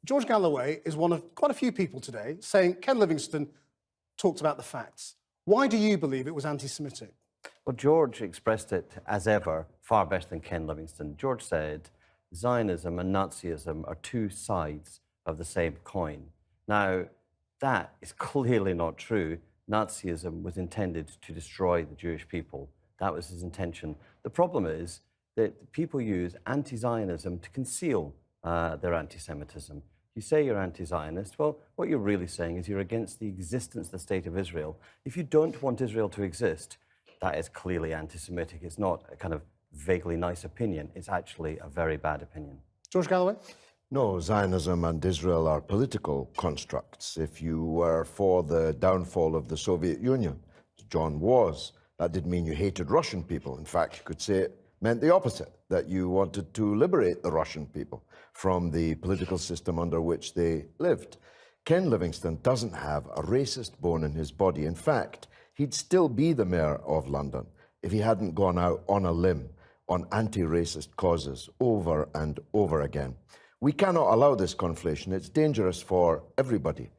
George Galloway is one of quite a few people today saying Ken Livingstone talked about the facts. Why do you believe it was anti-Semitic? Well, George expressed it, as ever, far better than Ken Livingstone. George said, Zionism and Nazism are two sides of the same coin. Now, that is clearly not true. Nazism was intended to destroy the Jewish people. That was his intention. The problem is that people use anti-Zionism to conceal their anti-Semitism. You say you're anti-Zionist, well, what you're really saying is you're against the existence of the State of Israel. If you don't want Israel to exist, that is clearly anti-Semitic. It's not a kind of vaguely nice opinion. It's actually a very bad opinion. George Galloway? No, Zionism and Israel are political constructs. If you were for the downfall of the Soviet Union, as John was, that didn't mean you hated Russian people. In fact, you could say it meant the opposite, that you wanted to liberate the Russian people from the political system under which they lived. Ken Livingstone doesn't have a racist bone in his body. In fact, he'd still be the mayor of London if he hadn't gone out on a limb on anti-racist causes over and over again. We cannot allow this conflation. It's dangerous for everybody.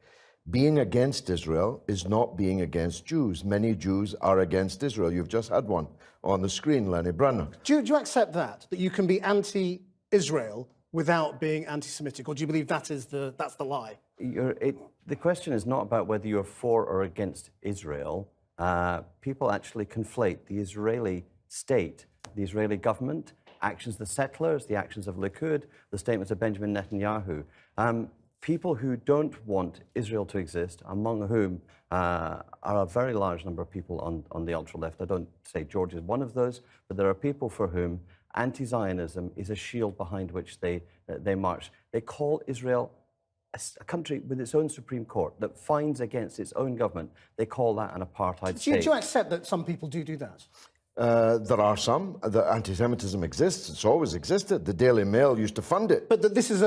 Being against Israel is not being against Jews. Many Jews are against Israel. You've just had one on the screen, Lenny Brenner. Do you accept that you can be anti-Israel without being anti-Semitic, or do you believe that's the lie? The question is not about whether you're for or against Israel. People actually conflate the Israeli state, the Israeli government, actions of the settlers, the actions of Likud, the statements of Benjamin Netanyahu. People who don't want Israel to exist, among whom are a very large number of people on the ultra-left. I don't say George is one of those, but there are people for whom anti-Zionism is a shield behind which they march. They call Israel a country with its own Supreme Court that fines against its own government. They call that an apartheid state. Do you accept that some people do that? There are some. Anti-Semitism exists. It's always existed. The Daily Mail used to fund it. But this is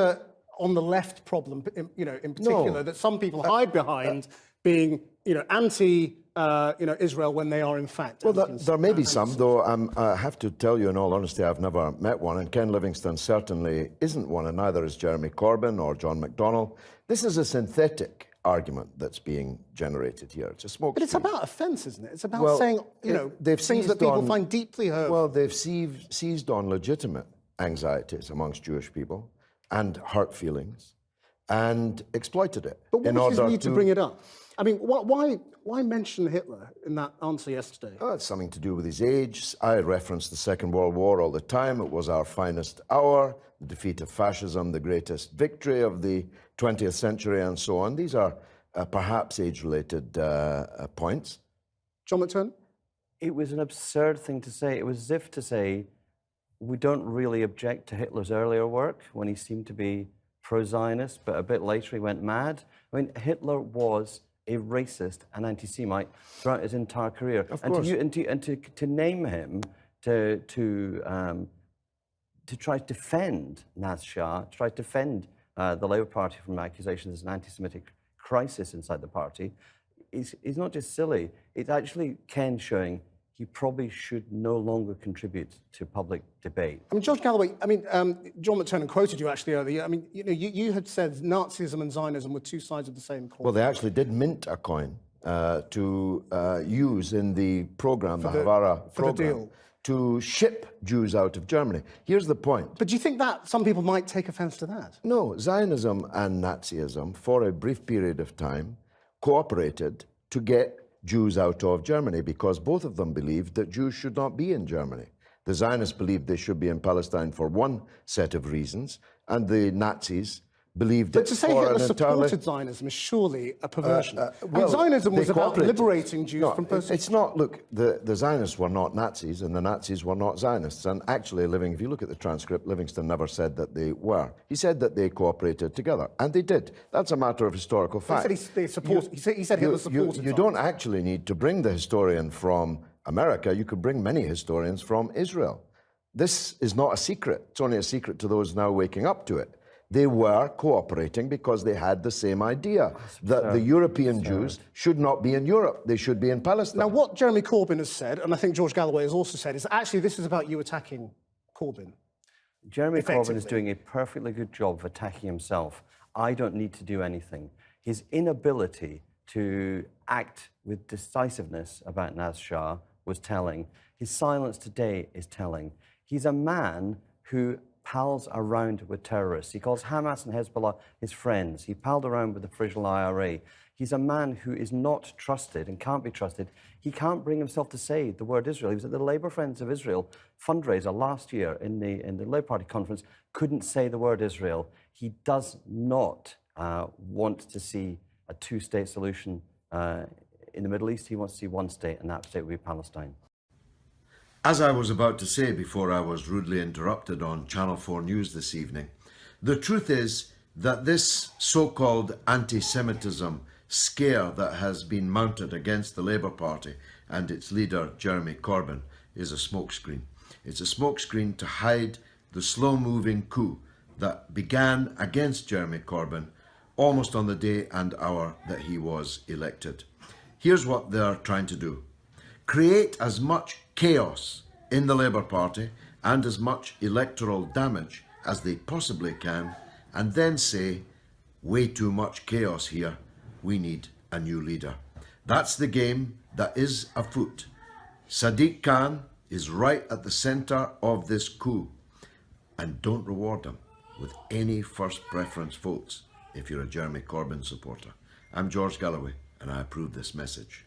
on the left problem, in particular, that some people hide behind being, anti-Israel when they are in fact. Well, there may be some, though. I have to tell you, in all honesty, I've never met one, and Ken Livingstone certainly isn't one, and neither is Jeremy Corbyn or John McDonnell. This is a synthetic argument that's being generated here. It's a smoke. But it's about offence, isn't it? It's about saying, things that people find deeply hurtful. Well, they've seized on legitimate anxieties amongst Jewish people and hurt feelings, and exploited it. But what was his need to bring it up? I mean, why mention Hitler in that answer yesterday? Oh, it's something to do with his age. I reference the Second World War all the time. It was our finest hour, the defeat of fascism, the greatest victory of the 20th century, and so on. These are perhaps age-related points. John McTernan? It was an absurd thing to say. It was as if to say, we don't really object to Hitler's earlier work when he seemed to be pro-Zionist, but a bit later he went mad. I mean, Hitler was a racist and anti-Semite throughout his entire career. Of course. And to name him, to try to defend Naz Shah, to try to defend the Labour Party from accusations of an anti-Semitic crisis inside the party, is not just silly. It's actually Ken showing he probably should no longer contribute to public debate. I mean, George Galloway, John McTernan quoted you actually earlier. I mean, you had said Nazism and Zionism were two sides of the same coin. Well, they actually did mint a coin to use in the program, the Havara program, to ship Jews out of Germany. Here's the point. But do you think that some people might take offence to that? No, Zionism and Nazism, for a brief period of time, cooperated to get Jews out of Germany because both of them believed that Jews should not be in Germany. The Zionists believed they should be in Palestine for one set of reasons, and the Nazis believed but to say Hitler supported Zionism is surely a perversion. Zionism was about liberating Jews from persecution. It's not. Look, the Zionists were not Nazis, and the Nazis were not Zionists. And actually, if you look at the transcript, Livingstone never said that they were. He said that they cooperated together, and they did. That's a matter of historical fact. He said Hitler supported You don't actually need to bring the historian from America. You could bring many historians from Israel. This is not a secret. It's only a secret to those now waking up to it. They were cooperating because they had the same idea, that the European Jews should not be in Europe. They should be in Palestine. Now, what Jeremy Corbyn has said, and I think George Galloway has also said, is actually this is about you attacking Corbyn. Jeremy Corbyn is doing a perfectly good job of attacking himself. I don't need to do anything. His inability to act with decisiveness about Naz Shah was telling. His silence today is telling. He's a man who pals around with terrorists. He calls Hamas and Hezbollah his friends. He palled around with the Frisian IRA. He's a man who is not trusted and can't be trusted. He can't bring himself to say the word Israel. He was at the Labour Friends of Israel fundraiser last year in the Labour Party conference, couldn't say the word Israel. He does not want to see a two-state solution in the Middle East. He wants to see one state, and that state would be Palestine. As I was about to say before I was rudely interrupted on Channel 4 News this evening, the truth is that this so-called anti-Semitism scare that has been mounted against the Labour Party and its leader Jeremy Corbyn is a smokescreen. It's a smokescreen to hide the slow-moving coup that began against Jeremy Corbyn almost on the day and hour that he was elected. Here's what they're trying to do. Create as much chaos in the Labour Party and as much electoral damage as they possibly can, and then say, way too much chaos here, we need a new leader. That's the game that is afoot. Sadiq Khan is right at the centre of this coup, and don't reward him with any first preference votes if you're a Jeremy Corbyn supporter. I'm George Galloway, and I approve this message.